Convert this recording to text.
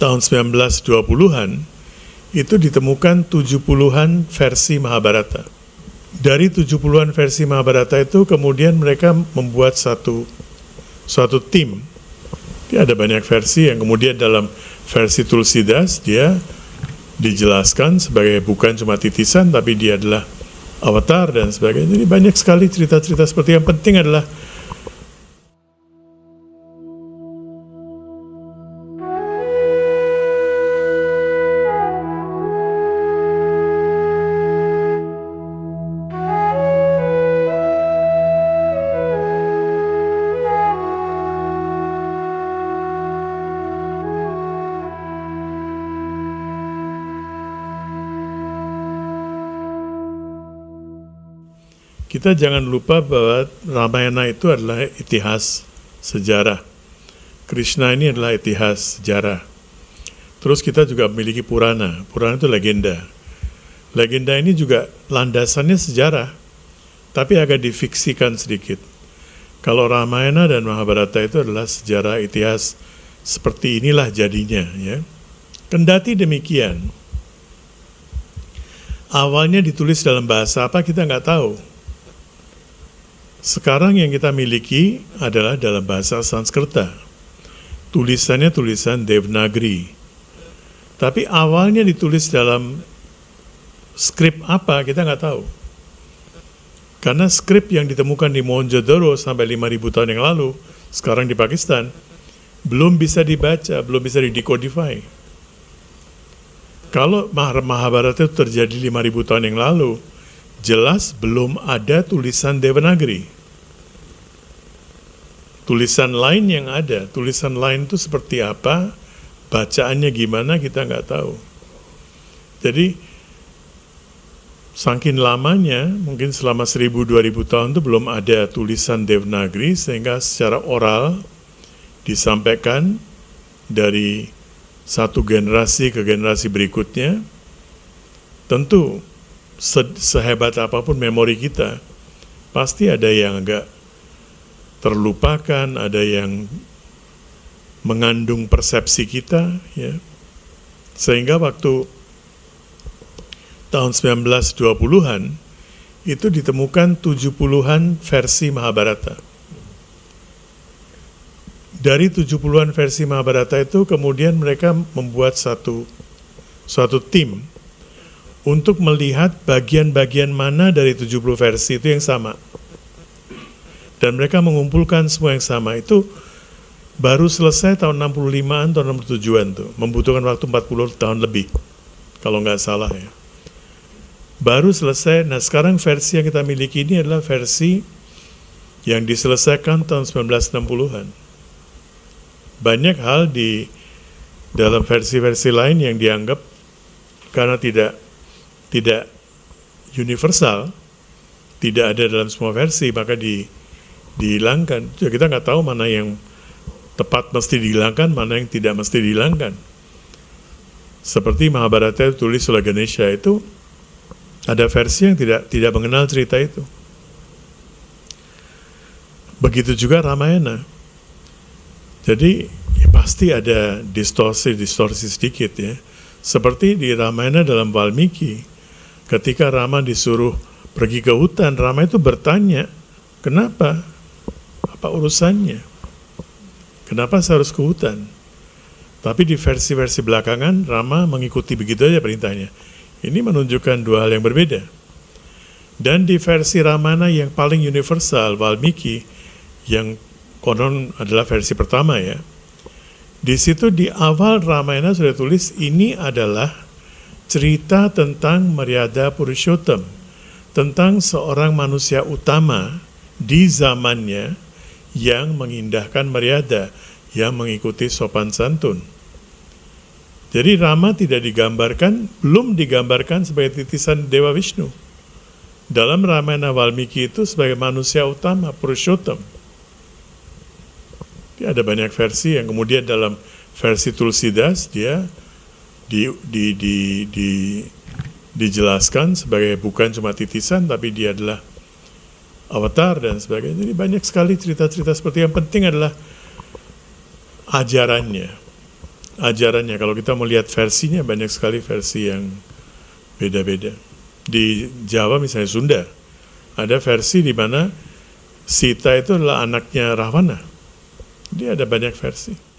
tahun 1920-an itu ditemukan 70-an versi Mahabharata. Dari 70-an versi Mahabharata itu kemudian mereka membuat suatu tim. Ada banyak versi yang kemudian dalam versi Tulsidas dia dijelaskan sebagai bukan cuma titisan tapi dia adalah avatar dan sebagainya. Jadi banyak sekali cerita-cerita seperti yang penting adalah kita jangan lupa bahwa Ramayana itu adalah itihas sejarah. Krishna ini adalah itihas sejarah. Terus kita juga memiliki Purana. Purana itu legenda. Legenda ini juga landasannya sejarah, tapi agak difiksikan sedikit. Kalau Ramayana dan Mahabharata itu adalah sejarah itihas, seperti inilah jadinya. Ya. Kendati demikian, awalnya ditulis dalam bahasa apa kita nggak tahu. Sekarang yang kita miliki adalah dalam bahasa Sanskerta. Tulisannya tulisan Devanagari. Tapi awalnya ditulis dalam skrip apa kita nggak tahu. Karena skrip yang ditemukan di Mohenjo-daro sampai 5.000 tahun yang lalu, sekarang di Pakistan, belum bisa dibaca, belum bisa didecodify. Kalau Mahabharata itu terjadi 5.000 tahun yang lalu, jelas belum ada tulisan Devanagari. Tulisan lain yang ada, tulisan lain itu seperti apa, bacaannya gimana kita nggak tahu. Jadi, saking lamanya, mungkin selama 1.000-2.000 tahun itu belum ada tulisan Devanagari, sehingga secara oral disampaikan dari satu generasi ke generasi berikutnya. Tentu, sehebat apapun memori kita, pasti ada yang agak terlupakan, ada yang mengandung persepsi kita, ya. Sehingga waktu tahun 1920-an itu ditemukan 70-an versi Mahabharata. Dari 70-an versi Mahabharata itu kemudian mereka membuat suatu tim untuk melihat bagian-bagian mana dari 70 versi itu yang sama. Dan mereka mengumpulkan semua yang sama. Itu baru selesai tahun 65-an, tahun 67-an tuh. Membutuhkan waktu 40 tahun lebih, kalau nggak salah ya. Baru selesai. Nah sekarang versi yang kita miliki ini adalah versi yang diselesaikan tahun 1960-an. Banyak hal di dalam versi-versi lain yang dianggap karena tidak universal, tidak ada dalam semua versi, maka dihilangkan. Jadi kita nggak tahu mana yang tepat mesti dihilangkan, mana yang tidak mesti dihilangkan. Seperti Mahabharata tulis oleh Ganesha itu, ada versi yang tidak mengenal cerita itu. Begitu juga Ramayana. Jadi ya pasti ada distorsi sedikit ya. Seperti di Ramayana dalam Valmiki, ketika Rama disuruh pergi ke hutan, Rama itu bertanya, kenapa? Apa urusannya? Kenapa saya harus ke hutan? Tapi di versi-versi belakangan, Rama mengikuti begitu aja perintahnya. Ini menunjukkan dua hal yang berbeda. Dan di versi Ramayana yang paling universal, Valmiki, yang konon adalah versi pertama ya. Di situ di awal Ramayana sudah tulis, ini adalah cerita tentang Maryada Purushottam, tentang seorang manusia utama di zamannya yang mengindahkan Maryada, yang mengikuti sopan santun. Jadi Rama belum digambarkan sebagai titisan Dewa Vishnu. Dalam Ramayana Valmiki itu sebagai manusia utama, Purushottam. Ada banyak versi yang kemudian dalam versi Tulsidas dia dijelaskan sebagai bukan cuma titisan tapi dia adalah avatar dan sebagainya. Jadi banyak sekali cerita-cerita seperti yang penting adalah ajarannya. ajarannya. Kalau kita mau lihat versinya, banyak sekali versi yang beda-beda. Di Jawa misalnya Sunda, ada versi di mana Sita itu adalah anaknya Rahwana. Dia ada banyak versi.